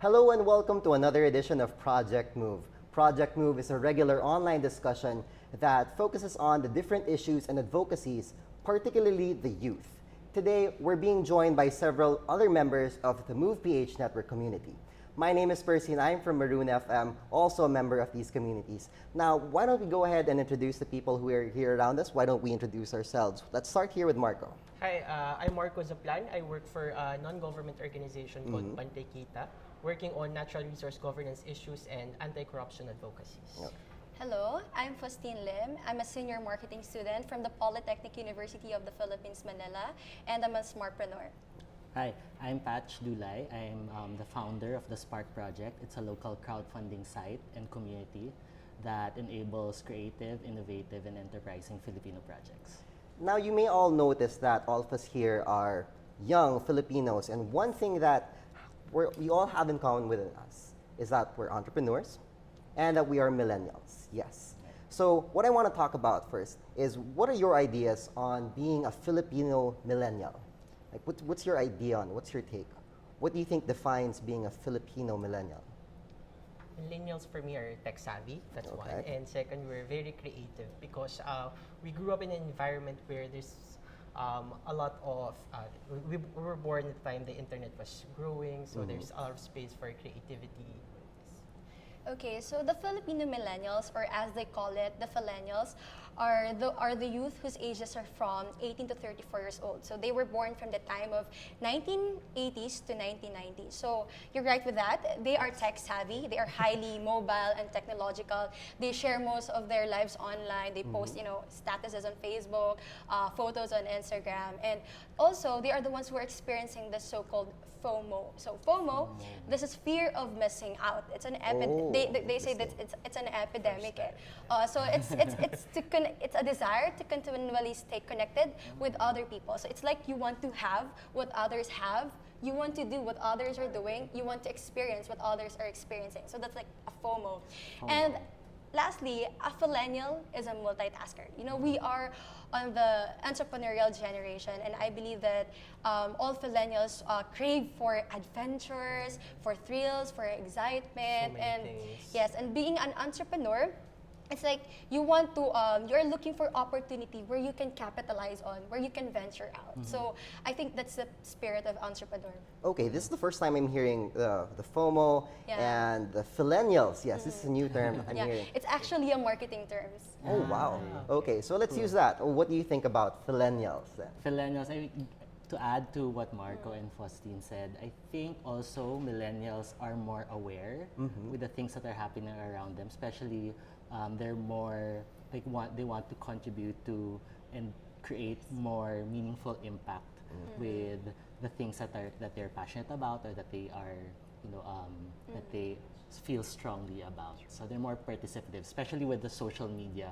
Hello and welcome to another edition of Project Move. Project Move is a regular online discussion that focuses on the different issues and advocacies, particularly the youth. Today, we're being joined by several other members of the Move PH network community. My name is Percy and I'm from Maroon FM, also a member of these communities. Now, why don't we go ahead and introduce the people who are here around us? Why don't we introduce ourselves? Let's start here with Marco. Hi, I'm Marco Zaplan. I work for a non-government organization called Pantay Kita, working on natural resource governance issues and anti-corruption advocacies. Yep. Hello, I'm Faustine Lim. I'm a senior marketing student from the Polytechnic University of the Philippines, Manila, and I'm a smartpreneur. Hi, I'm Patch Dulay. I'm the founder of the Spark Project. It's a local crowdfunding site and community that enables creative, innovative, and enterprising Filipino projects. Now, you may all notice that all of us here are young Filipinos, and one thing that we all have in common within us is that we're entrepreneurs and that we are millennials. Yes. So, what I want to talk about first is what are your ideas on being a Filipino millennial? Like, what's your idea on? What's your take? What do you think defines being a Filipino millennial? Millennials for me are tech savvy, that's one. Okay. And second, we're very creative because we grew up in an environment where there's a lot of, we were born at the time the internet was growing, so there's a lot of space for creativity. Okay, so the Filipino millennials, or as they call it, the Fillennials, are the youth whose ages are from 18 to 34 years old. So they were born from the time of 1980s to 1990s. So you're right with that. They are tech savvy. They are highly mobile and technological. They share most of their lives online. They post, statuses on Facebook, photos on Instagram, and also they are the ones who are experiencing the so-called FOMO. So FOMO, this is fear of missing out. It's an they say that it's an epidemic. So it's a desire to continually stay connected with other people. So it's like you want to have what others have. You want to do what others are doing. You want to experience what others are experiencing. So that's like a FOMO. And lastly, a Fillennial is a multitasker. We are on the entrepreneurial generation, and I believe that all Fillennials crave for adventures, for thrills, for excitement, So many and things. yes, and being an entrepreneur, it's like you want to, you're looking for opportunity where you can capitalize on, where you can venture out. So I think that's the spirit of entrepreneur. Okay, this is the first time I'm hearing the FOMO and the Fillennials. Yes, this is a new term I'm hearing. It's actually a marketing terms. Oh, wow. Okay, so let's use that. What do you think about Fillennials then? Millennials, to add to what Marco and Faustine said, I think also millennials are more aware with the things that are happening around them, especially they're more, they want to contribute to and create more meaningful impact with the things that they're passionate about or that they are, that they feel strongly about. So they're more participative, especially with the social media.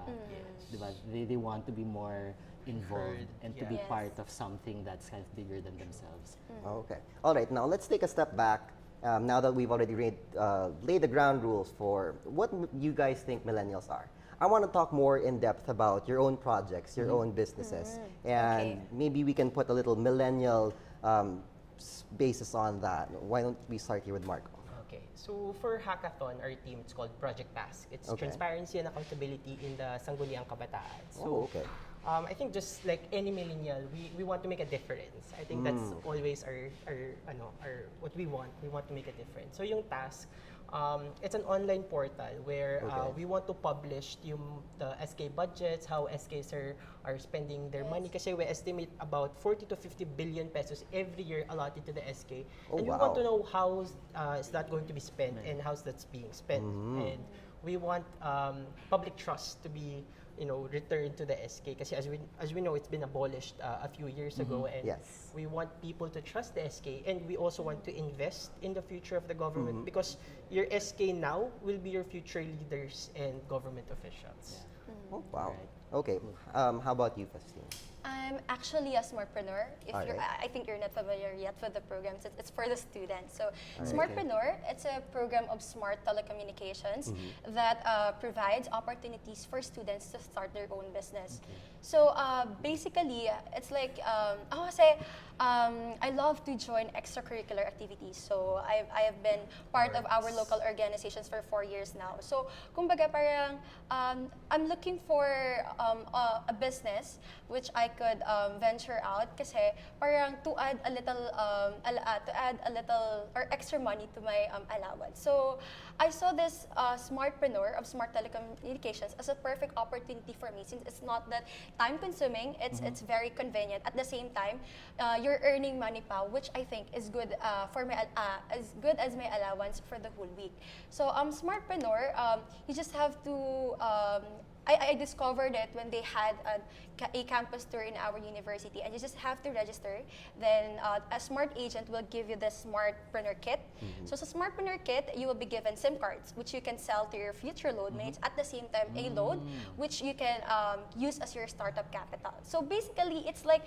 They want to be more involved Heard, and to yeah. be Yes. part of something that's kind of bigger than themselves. Okay. All right, now let's take a step back. Now that we've already laid the ground rules for what you guys think millennials are. I want to talk more in depth about your own projects, your own businesses, and Okay. maybe we can put a little millennial basis on that. Why don't we start here with Marco? Okay, so for Hackathon, our team, it's called Project Task. It's Okay. transparency and accountability in the Sangguniang Kabataan. So, Oh, okay. I think just like any millennial, we want to make a difference. I think that's always our what we want. We want to make a difference. So yung task, it's an online portal where Okay. we want to publish the SK budgets, how SKs are spending their money. Kasi we estimate about 40 to 50 billion pesos every year allotted to the SK. Oh, and we wow. want to know how is that going to be spent and how's that's being spent. And we want public trust to be returned to the SK kasi as we know it's been abolished a few years ago, and Yes. we want people to trust the SK, and we also want to invest in the future of the government because your SK now will be your future leaders and government officials. Oh, wow. Okay. How about you, Faustine? I'm actually a smartpreneur. If All you're, right. I think you're not familiar yet with the programs. It's for the students. So, right. Smartpreneur, it's a program of smart telecommunications that provides opportunities for students to start their own business. So, basically, it's like, I love to join extracurricular activities. So, I have been part of our local organizations for 4 years now. So, kumbaga parang, I'm looking for a business which I could venture out kasi parang to add a little or extra money to my allowance. So I saw this smartpreneur of smart telecommunications as a perfect opportunity for me since it's not that time consuming, it's very convenient. At the same time, you're earning money pa, which I think is good for my as good as my allowance for the whole week. So smartpreneur, you just have to I discovered it when they had a campus tour in our university, and you just have to register. Then a smart agent will give you the Smartpreneur Kit. So sa Smartpreneur Kit, you will be given SIM cards, which you can sell to your future loadmates. At the same time, a load, which you can use as your startup capital. So basically, it's like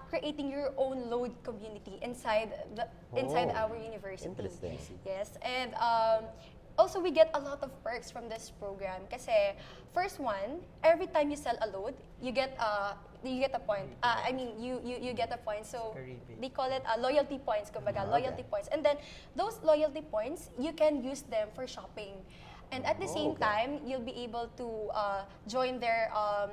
creating your own load community inside our university. Interesting. Yes, and also, we get a lot of perks from this program. Kasi, first one, every time you sell a load, you get a point. You get a point. So, they call it loyalty points, kumbaga, loyalty points. And then, those loyalty points, you can use them for shopping. And at the same time, you'll be able to join their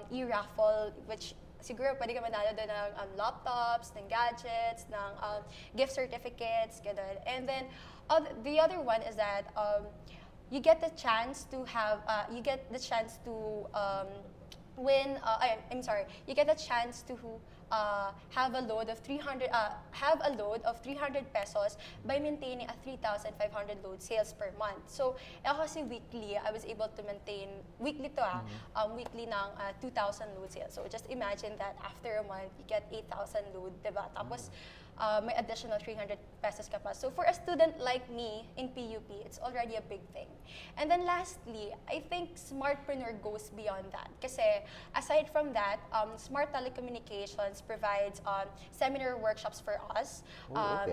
e-raffle, which siguro pwede ka manalo doon ng laptops, ng gadgets, ng gift certificates, ganun. And then, the other one is that you get the chance to win. You get a chance to have a load of 300 pesos by maintaining a 3,500 load sales per month. So, kasi weekly, I was able to maintain weekly ng 2,000 load sales. So, just imagine that after a month, you get 8,000 load, diba? Tapos, may additional 300 pesos ka pa. So for a student like me in PUP, it's already a big thing. And then lastly, I think Smartpreneur goes beyond that. Kasi aside from that, Smart Telecommunications provides seminar workshops for us.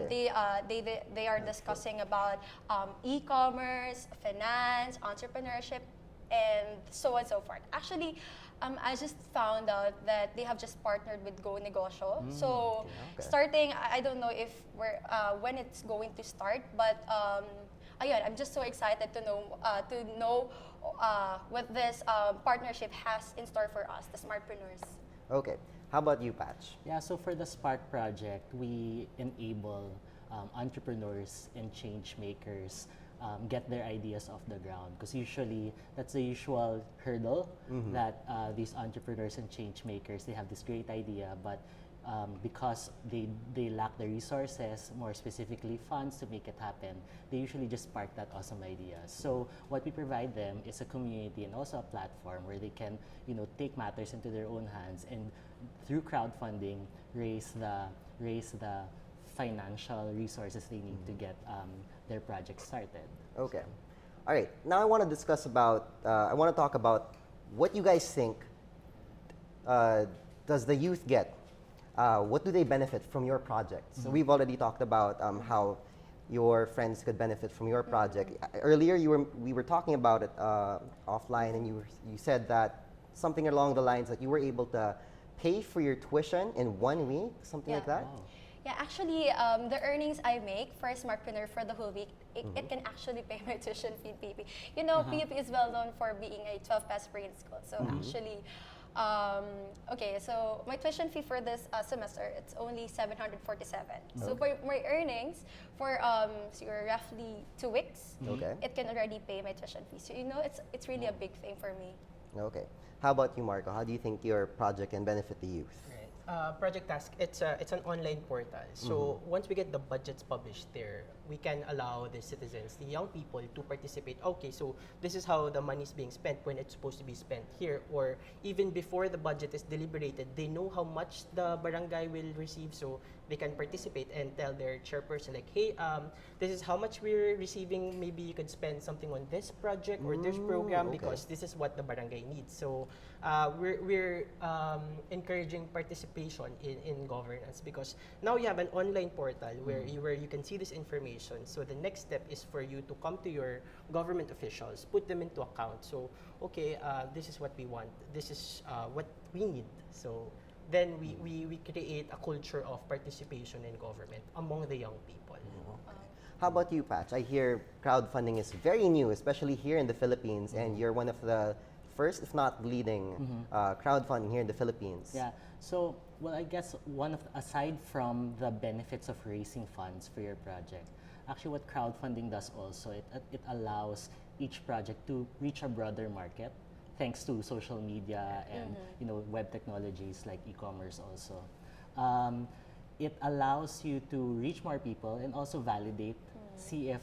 They are discussing about e-commerce, finance, entrepreneurship, and so on and so forth. Actually, I just found out that they have just partnered with Go Negosyo. So, starting, I don't know if when it's going to start, but ayun, I'm just so excited to know what this partnership has in store for us, the Smartpreneurs. Okay. How about you, Patch? Yeah, so for the Spark project, we enable entrepreneurs and change makers get their ideas off the ground, because usually that's the usual hurdle that these entrepreneurs and change makers, they have this great idea, but because they lack the resources, more specifically funds to make it happen, they usually just spark that awesome idea. So what we provide them is a community and also a platform where they can, take matters into their own hands and through crowdfunding raise the financial resources they need to get their project started. Okay. All right. Now I want to I want to talk about what you guys think does the youth get? What do they benefit from your project? So we've already talked about how your friends could benefit from your project. Earlier, we were talking about it offline, and you said that something along the lines that you were able to pay for your tuition in 1 week, something like that? Wow. Yeah, actually, the earnings I make for a Smartpreneur for the whole week, it can actually pay my tuition fee in PUP. PUP is well known for being a 12 pass grade school. So actually, so my tuition fee for this semester, it's only 747. So for my earnings for roughly 2 weeks, it can already pay my tuition fee. So it's really a big thing for me. Okay. How about you, Marco? How do you think your project can benefit the youth? Project Task, it's an online portal. So once we get the budgets published there, we can allow the citizens, the young people, to participate. Okay, so this is how the money is being spent when it's supposed to be spent here, or even before the budget is deliberated, they know how much the barangay will receive, so they can participate and tell their chairperson like, hey, this is how much we're receiving. Maybe you could spend something on this project or this program okay. because this is what the barangay needs. So we're encouraging participation in governance, because now you have an online portal where you can see this information. So the next step is for you to come to your government officials, put them into account. So okay, this is what we want. This is what we need. So then we create a culture of participation in government among the young people. How about you, Patch? I hear crowdfunding is very new, especially here in the Philippines, and you're one of the first, if not leading, crowdfunding here in the Philippines. Yeah. So, well, I guess aside from the benefits of raising funds for your project, actually what crowdfunding does also, it allows each project to reach a broader market, thanks to social media and web technologies like e-commerce also. It allows you to reach more people and also validate, see if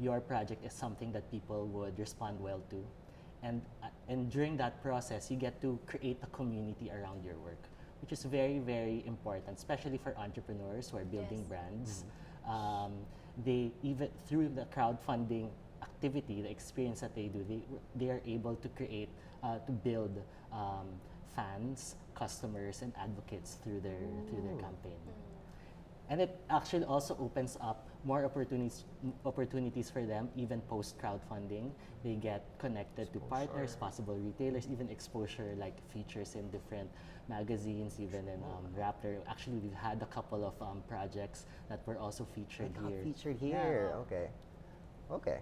your project is something that people would respond well to. And during that process, you get to create a community around your work, which is very, very important, especially for entrepreneurs who are building brands. They, even through the crowdfunding activity, the experience that they do, they are able to create, to build fans, customers, and advocates through their campaign. And it actually also opens up more opportunities for them, even post crowdfunding. They get connected to partners, possible retailers, even exposure like features in different magazines, even in Rappler. Actually, we've had a couple of projects that were also featured here. Featured here, okay. Okay.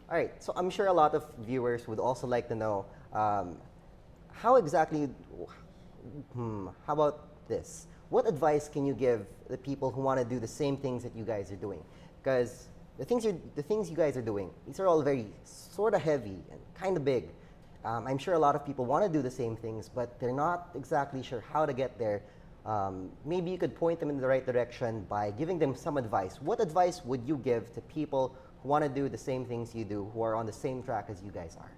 All right, so I'm sure a lot of viewers would also like to know how exactly, how about this? What advice can you give the people who want to do the same things that you guys are doing? Because the things you guys are doing, these are all very sort of heavy and kind of big. I'm sure a lot of people want to do the same things, but they're not exactly sure how to get there. Maybe you could point them in the right direction by giving them some advice. What advice would you give to people who want to do the same things you do, who are on the same track as you guys are?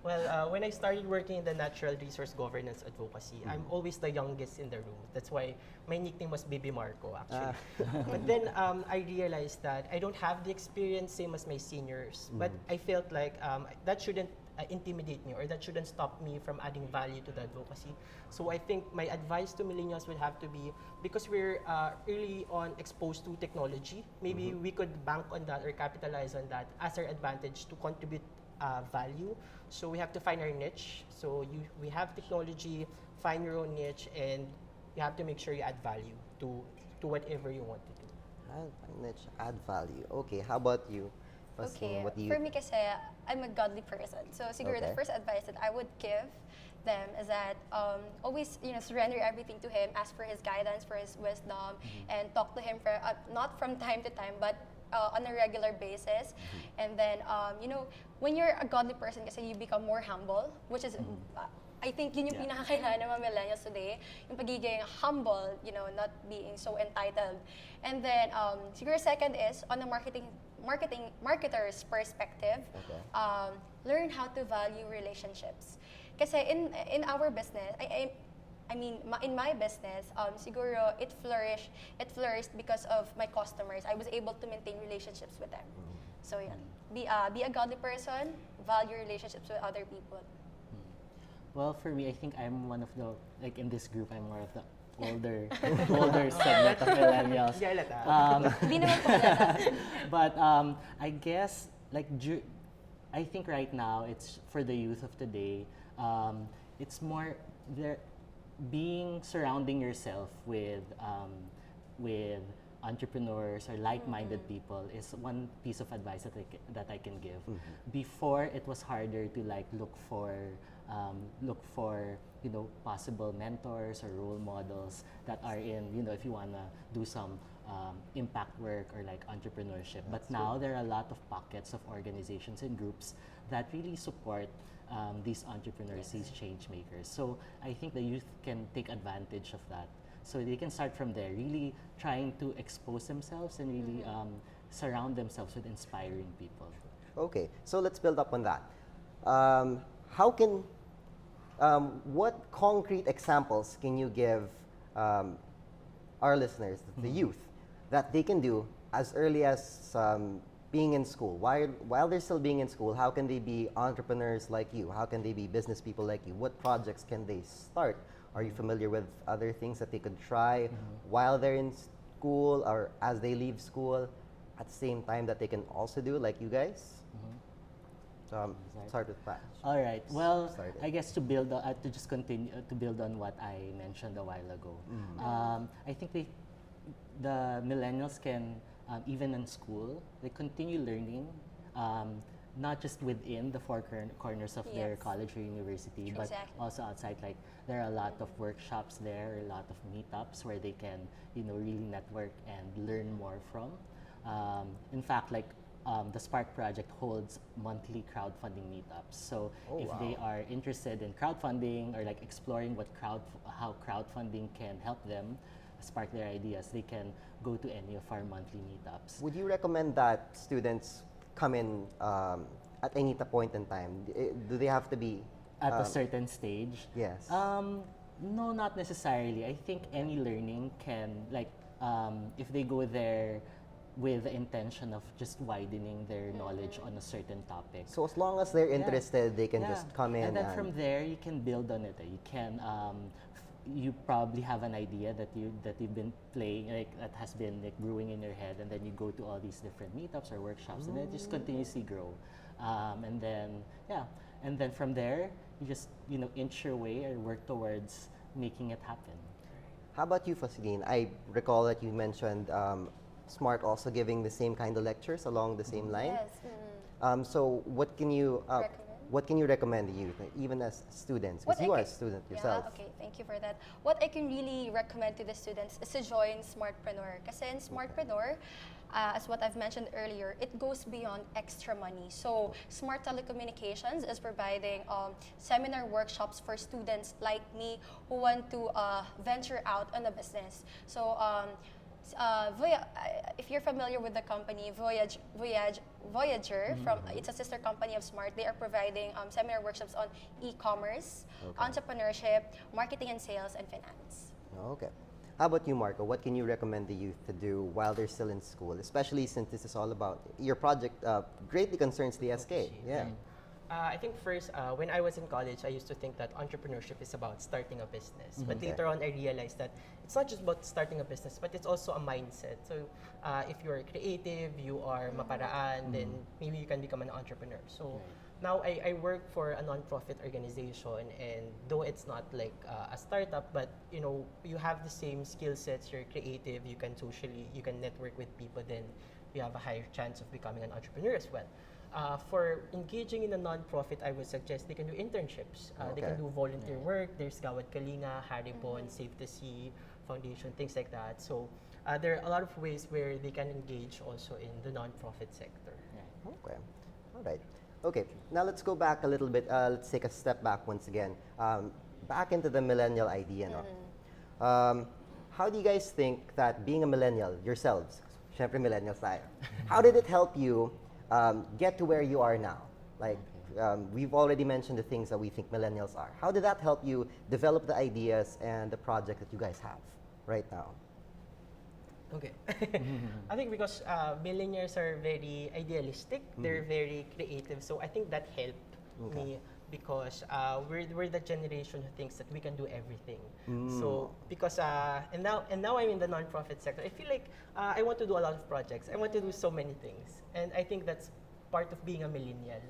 Well, when I started working in the natural resource governance advocacy, I'm always the youngest in the room. That's why my nickname was Baby Marco, actually. But then I realized that I don't have the experience same as my seniors. But I felt like that shouldn't intimidate me, or that shouldn't stop me from adding value to the advocacy. So I think my advice to millennials would have to be, because we're early on exposed to technology, maybe we could bank on that or capitalize on that as our advantage to contribute value. So we have to find our niche. So we have technology, find your own niche, and you have to make sure you add value to whatever you want to do. Add niche, add value. Okay, how about you? Okay, What do you for me kasi, I'm a godly person. So siguro the first advice that I would give them is that always surrender everything to Him, ask for His guidance, for His wisdom, and talk to Him for not from time to time, but on a regular basis. And then when you're a godly person kasi, you become more humble, which is I think yun yung pinakakailangan ng mga millennials today, yung pagiging humble, not being so entitled. And then siguro second is on a marketer's perspective, learn how to value relationships. Kasi in our business, I mean, in my business, siguro it flourished because of my customers. I was able to maintain relationships with them. So yun, be a godly person, value relationships with other people. Well, for me, I think I'm one of the, like in this group, I'm more of the older segment of millennials. Hindi naman po halata. But I guess, I think right now, it's for the youth of today, it's more surrounding yourself with entrepreneurs or like-minded people is one piece of advice that I can give. Before, it was harder to look for possible mentors or role models that are in, if you wanna do some impact work or entrepreneurship. But now there are a lot of pockets of organizations and groups that really support these entrepreneurs, these change makers. So I think the youth can take advantage of that. So they can start from there, really trying to expose themselves and really surround themselves with inspiring people. Okay, so let's build up on that. How can, what concrete examples can you give our listeners, the youth, that they can do as early as being in school? While they're still being in school, how can they be entrepreneurs like you? How can they be business people like you? What projects can they start? Are you familiar with other things that they could try while they're in school or as they leave school at the same time that they can also do like you guys? Start with Pat. All right. Well, Started. I guess to build on, to just continue to build on what I mentioned a while ago. I think the millennials can even in school they continue learning, not just within the four corners of their Yes. college or university, but Exactly. also outside. Like there are a lot of workshops there, a lot of meetups where they can really network and learn more from. In fact, like the Spark Project holds monthly crowdfunding meetups. So Oh, if they are interested in crowdfunding or like exploring how crowdfunding can help them spark their ideas, they can go to any of our monthly meetups. Would you recommend that students come in at any point in time? Do they have to be At a certain stage? Yes. No, not necessarily. I think any learning can, like, if they go there with the intention of just widening their knowledge on a certain topic. So as long as they're Yeah. interested, they can Yeah. just come in And then from there, you can build on it. You can, you probably have an idea that you've been playing, like that has been like brewing in your head, and then you go to all these different meetups or workshops, and then it just continuously grow. And then from there, you just inch your way or work towards making it happen. How about you, Fasilin? I recall that you mentioned Smart also giving the same kind of lectures along the same line. Yes. So what can you Recommend? what can you recommend the youth, even as students? What Because I you are a can- student yourself. Yeah, okay, thank you for that. What I can really recommend to the students is to join Smartpreneur. Kasi in Smartpreneur, as what I've mentioned earlier, it goes beyond extra money. So Smart Telecommunications is providing seminar workshops for students like me who want to venture out on a business. So if you're familiar with the company Voyager, it's a sister company of Smart. They are providing seminar workshops on e-commerce, entrepreneurship, marketing and sales, and finance. Okay. How about you, Marco? What can you recommend the youth to do while they're still in school, especially since this is all about your project greatly concerns the SK? Yeah. I think first, when I was in college, I used to think that entrepreneurship is about starting a business. But Okay. later on, I realized that it's not just about starting a business, but it's also a mindset. So if you're creative, you are maparaan, then maybe you can become an entrepreneur. So now I work for a non-profit organization, and though it's not like a startup, but you have the same skill sets. You're creative. You can network with people. Then you have a higher chance of becoming an entrepreneur as well. For engaging in a non-profit, I would suggest they can do internships. They can Okay. do volunteer work. There's Gawad Kalinga, Haribon, Save the Sea Foundation, things like that. So there are a lot of ways where they can engage also in the non-profit sector. Okay. All right. Okay. Now let's go back a little bit. Let's take a step back once again. Back into the millennial idea. No? How do you guys think that being a millennial yourselves, syempre millennials tayo, how did it help you get to where you are now? Like, we've already mentioned the things that we think millennials are. How did that help you develop the ideas and the project that you guys have right now? Okay. I think because millennials are very idealistic, they're very creative. So I think that helped me because we're the generation who thinks that we can do everything. So because and now I'm in the nonprofit sector, I feel like I want to do a lot of projects. I want to do so many things, and I think that's part of being a millennial,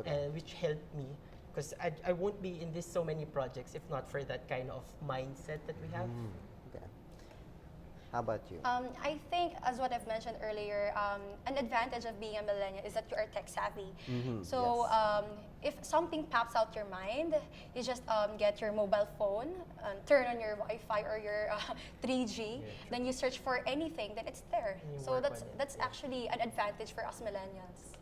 and which helped me because I won't be in this so many projects if not for that kind of mindset that we have. Okay. How about you? I think, as what I've mentioned earlier, an advantage of being a millennial is that you are tech savvy. So if something pops out your mind, you just get your mobile phone, turn on your Wi-Fi or your 3G, then you search for anything, then it's there. And you So work that's on it, that's actually an advantage for us millennials.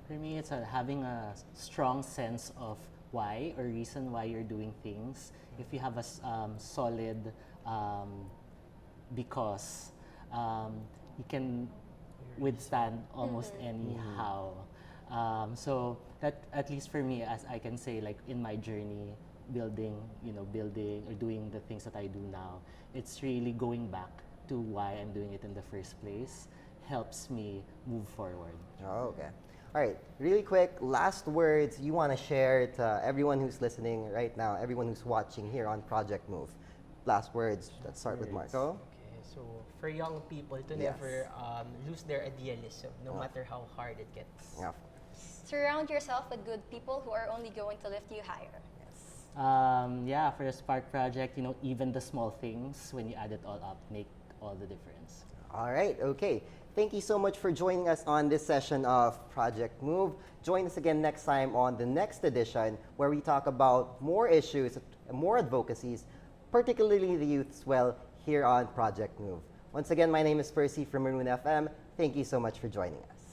For me, it's having a strong sense of why or reason why you're doing things. If you have a solid um, because you can withstand almost anyhow. So that, at least for me, as I can say, like in my journey, building or doing the things that I do now, it's really going back to why I'm doing it in the first place helps me move forward. Oh, okay. All right, really quick, last words you want to share to everyone who's listening right now, everyone who's watching here on Project Move. Last words, let's start with Marco. Okay, so for young people to Yes. never lose their idealism, no matter how hard it gets. Yeah. Surround yourself with good people who are only going to lift you higher. Yeah, for the Spark project, even the small things, when you add it all up, make all the difference. All right, okay. Thank you so much for joining us on this session of Project Move. Join us again next time on the next edition where we talk about more issues, more advocacies, particularly the youth as well, here on Project Move. Once again, my name is Percy from Maroon FM. Thank you so much for joining us.